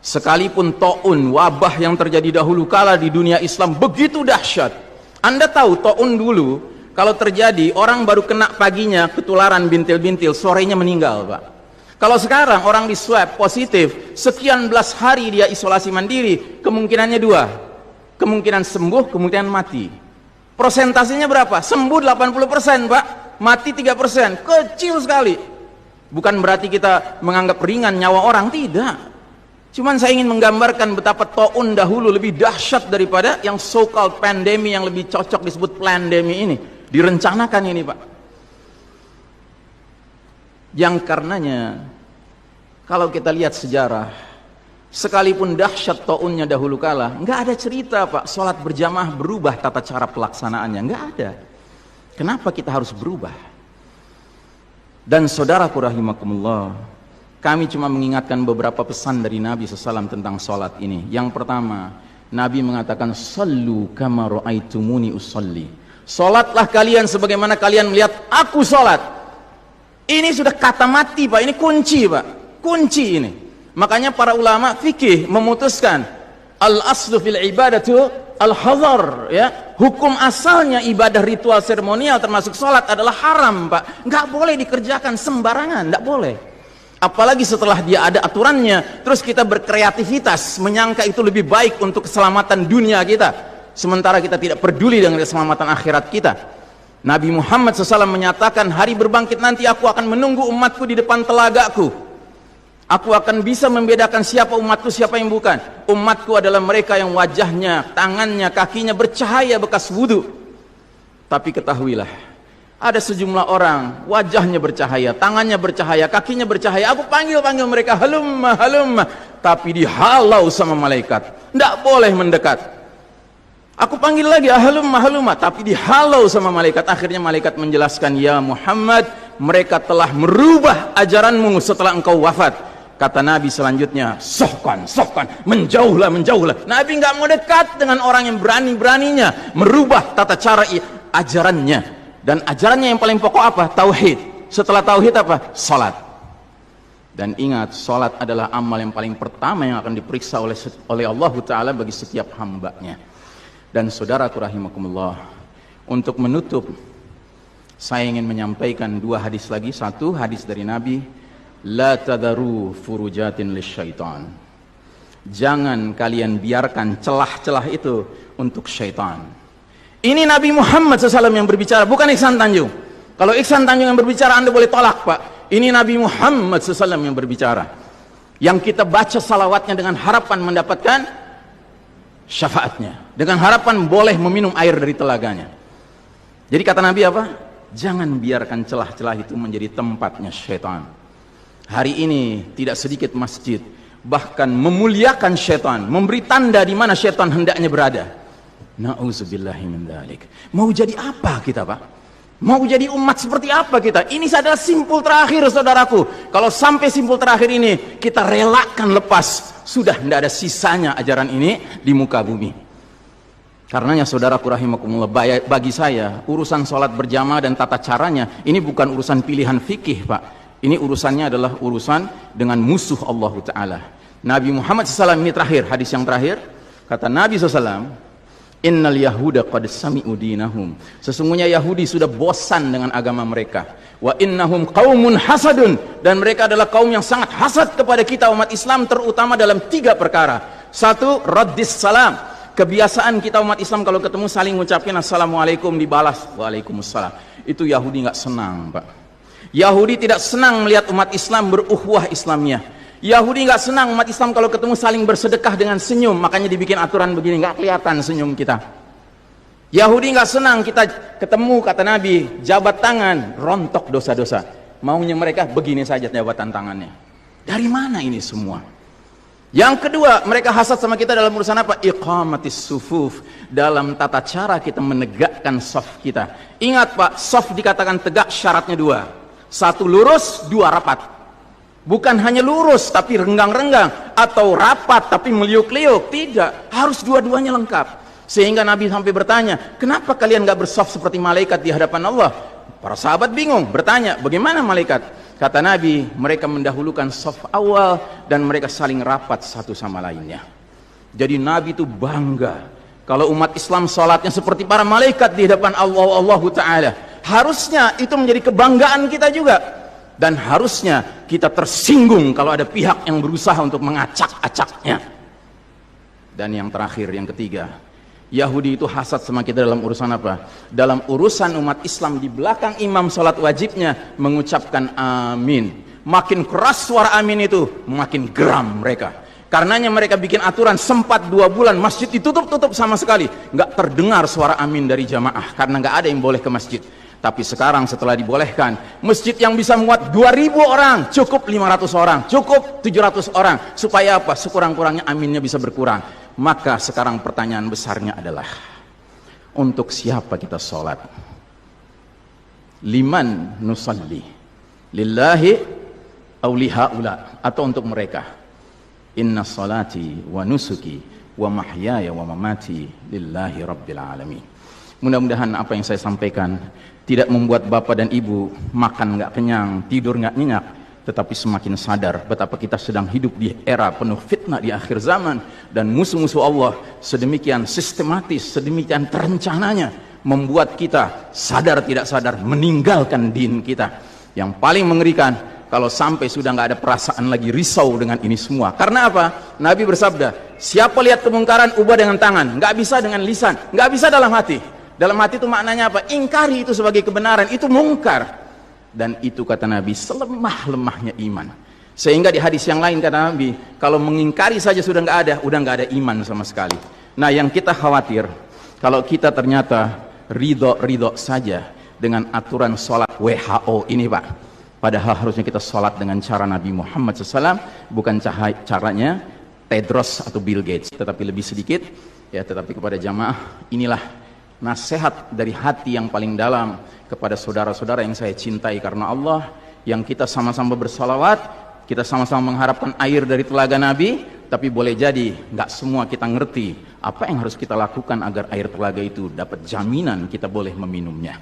Sekalipun taun, wabah yang terjadi dahulu kala di dunia Islam begitu dahsyat. Anda tahu taun dulu kalau terjadi orang baru kena paginya ketularan bintil-bintil, sorenya meninggal, Pak. Kalau sekarang orang di swab positif, sekian belas hari dia isolasi mandiri, kemungkinannya dua. Kemungkinan sembuh, kemungkinan mati. Persentasenya berapa? Sembuh 80%, Pak. Mati 3%. Kecil sekali. Bukan berarti kita menganggap ringan nyawa orang, tidak. Cuman saya ingin menggambarkan betapa taun dahulu lebih dahsyat daripada yang so-called pandemi yang lebih cocok disebut plandemi ini. Direncanakan ini, Pak. Yang karenanya, kalau kita lihat sejarah, sekalipun dahsyat taunnya dahulu kala, nggak ada cerita, Pak, sholat berjamaah berubah tata cara pelaksanaannya. Nggak ada. Kenapa kita harus berubah? Dan saudaraku rahimakumullah, kami cuma mengingatkan beberapa pesan dari Nabi SAW tentang sholat ini. Yang pertama, Nabi mengatakan, Sallu kama ra'aitumuni usalli. Sholatlah kalian sebagaimana kalian melihat aku sholat. Ini sudah kata mati, Pak. Ini kunci, Pak. Kunci ini. Makanya para ulama fikih memutuskan, al-aslu fil ibadatu al-hazar, ya. Hukum asalnya ibadah ritual seremonial termasuk sholat adalah haram, Pak. Nggak boleh dikerjakan sembarangan, nggak boleh. Apalagi setelah dia ada aturannya, terus kita berkreativitas menyangka itu lebih baik untuk keselamatan dunia kita, sementara kita tidak peduli dengan keselamatan akhirat kita. Nabi Muhammad SAW menyatakan, hari berbangkit nanti aku akan menunggu umatku di depan telagaku. Aku akan bisa membedakan siapa umatku, siapa yang bukan. Umatku adalah mereka yang wajahnya, tangannya, kakinya bercahaya bekas wudu. Tapi ketahuilah, ada sejumlah orang wajahnya bercahaya, tangannya bercahaya, kakinya bercahaya. Aku panggil mereka, halumma, halumma, tapi dihalau sama malaikat. Tidak boleh mendekat. Aku panggil lagi, halumma, halumma, tapi dihalau sama malaikat. Akhirnya malaikat menjelaskan, ya Muhammad, mereka telah merubah ajaranmu setelah engkau wafat. Kata Nabi selanjutnya, sohkan, menjauhlah, menjauhlah. Nabi nggak mau dekat dengan orang yang berani-beraninya merubah tata cara ajarannya. Dan ajarannya yang paling pokok apa? Tauhid. Setelah tauhid apa? Salat. Dan ingat, salat adalah amal yang paling pertama yang akan diperiksa oleh Allah Ta'ala bagi setiap hambanya. Dan saudaraku rahimakumullah, untuk menutup, saya ingin menyampaikan dua hadis lagi. Satu hadis dari Nabi, la tadaru furujatin lisyaitan. Jangan kalian biarkan celah-celah itu untuk syaitan. Ini Nabi Muhammad SAW yang berbicara, bukan Iksan Tanjung. Kalau Iksan Tanjung yang berbicara, Anda boleh tolak, Pak. Ini Nabi Muhammad SAW yang berbicara. Yang kita baca salawatnya dengan harapan mendapatkan syafaatnya. Dengan harapan boleh meminum air dari telaganya. Jadi kata Nabi apa? Jangan biarkan celah-celah itu menjadi tempatnya syaitan. Hari ini tidak sedikit masjid bahkan memuliakan syaitan, memberi tanda di mana syaitan hendaknya berada. Na'udzubillahi min dzalik. Mau jadi apa kita, Pak? Mau jadi umat seperti apa kita? Ini adalah simpul terakhir, saudaraku. Kalau sampai simpul terakhir ini kita relakan lepas, sudah tidak ada sisanya ajaran ini di muka bumi. Karenanya saudaraku rahimakumullah, bagi saya urusan sholat berjamaah dan tata caranya ini bukan urusan pilihan fikih, Pak. Ini urusannya adalah urusan dengan musuh Allah Ta'ala. Nabi Muhammad SAW ini terakhir, hadis yang terakhir, kata Nabi SAW, Innal Yahuda qad sami'u dinahum. Sesungguhnya Yahudi sudah bosan dengan agama mereka. Wa innahum qaumun hasadun. Dan mereka adalah kaum yang sangat hasad kepada kita umat Islam, terutama dalam 3 perkara. Satu, raddis salam. Kebiasaan kita umat Islam kalau ketemu saling ngucapin assalamualaikum, dibalas waalaikumsalam. Itu Yahudi nggak senang, Pak. Yahudi tidak senang melihat umat Islam berukhwah Islamiyah. Yahudi nggak senang umat Islam kalau ketemu saling bersedekah dengan senyum, makanya dibikin aturan begini, nggak kelihatan senyum kita. Yahudi nggak senang kita ketemu, kata Nabi, jabat tangan, rontok dosa-dosa. Maunya mereka begini saja jabatan tangannya. Dari mana ini semua? Yang kedua, mereka hasad sama kita dalam urusan apa? Iqamatis sufuf, dalam tata cara kita menegakkan saf kita. Ingat, Pak, saf dikatakan tegak syaratnya 2. 1 lurus, 2 rapat. Bukan hanya lurus tapi renggang-renggang, atau rapat tapi meliuk-liuk. Tidak, harus dua-duanya lengkap. Sehingga Nabi sampai bertanya, kenapa kalian gak bersaf seperti malaikat di hadapan Allah? Para sahabat bingung, bertanya, bagaimana malaikat? Kata Nabi, mereka mendahulukan saf awal dan mereka saling rapat satu sama lainnya. Jadi Nabi itu bangga kalau umat Islam sholatnya seperti para malaikat di hadapan Allah Ta'ala. Harusnya itu menjadi kebanggaan kita juga. Dan harusnya kita tersinggung kalau ada pihak yang berusaha untuk mengacak-acaknya. Dan yang terakhir, yang ketiga, Yahudi itu hasad sama kita dalam urusan apa? Dalam urusan umat Islam di belakang imam sholat wajibnya mengucapkan amin. Makin keras suara amin itu, makin geram mereka. Karenanya mereka bikin aturan sempat 2 bulan masjid ditutup sama sekali. Nggak terdengar suara amin dari jamaah karena nggak ada yang boleh ke masjid. Tapi sekarang setelah dibolehkan, masjid yang bisa muat 2000 orang, cukup 500 orang, cukup 700 orang. Supaya apa? Sekurang-kurangnya aminnya bisa berkurang. Maka sekarang pertanyaan besarnya adalah, untuk siapa kita sholat? Liman nusalli? Lillahi awlihaula? Atau untuk mereka? Inna salati wa nusuki wa mahyaya wa mamati lillahi rabbil alamin. Mudah-mudahan apa yang saya sampaikan tidak membuat bapak dan ibu makan nggak kenyang, tidur nggak nyenyak, tetapi semakin sadar betapa kita sedang hidup di era penuh fitnah di akhir zaman, dan musuh-musuh Allah sedemikian sistematis, sedemikian terencananya membuat kita sadar tidak sadar meninggalkan din kita. Yang paling mengerikan kalau sampai sudah nggak ada perasaan lagi risau dengan ini semua. Karena apa? Nabi bersabda, siapa lihat kemungkaran ubah dengan tangan, nggak bisa dengan lisan, nggak bisa dalam hati. Dalam hati itu maknanya apa? Ingkari itu sebagai kebenaran, itu mungkar. Dan itu kata Nabi selemah-lemahnya iman. Sehingga di hadis yang lain kata Nabi, kalau mengingkari saja sudah nggak ada iman sama sekali. Nah, yang kita khawatir kalau kita ternyata ridho saja dengan aturan sholat WHO ini, Pak. Padahal harusnya kita sholat dengan cara Nabi Muhammad SAW, bukan caranya Tedros atau Bill Gates, tetapi lebih sedikit. Ya, tetapi kepada jamaah, inilah nasihat dari hati yang paling dalam kepada saudara-saudara yang saya cintai karena Allah, yang kita sama-sama bersalawat, kita sama-sama mengharapkan air dari telaga Nabi, tapi boleh jadi nggak semua kita ngerti apa yang harus kita lakukan agar air telaga itu dapat jaminan kita boleh meminumnya.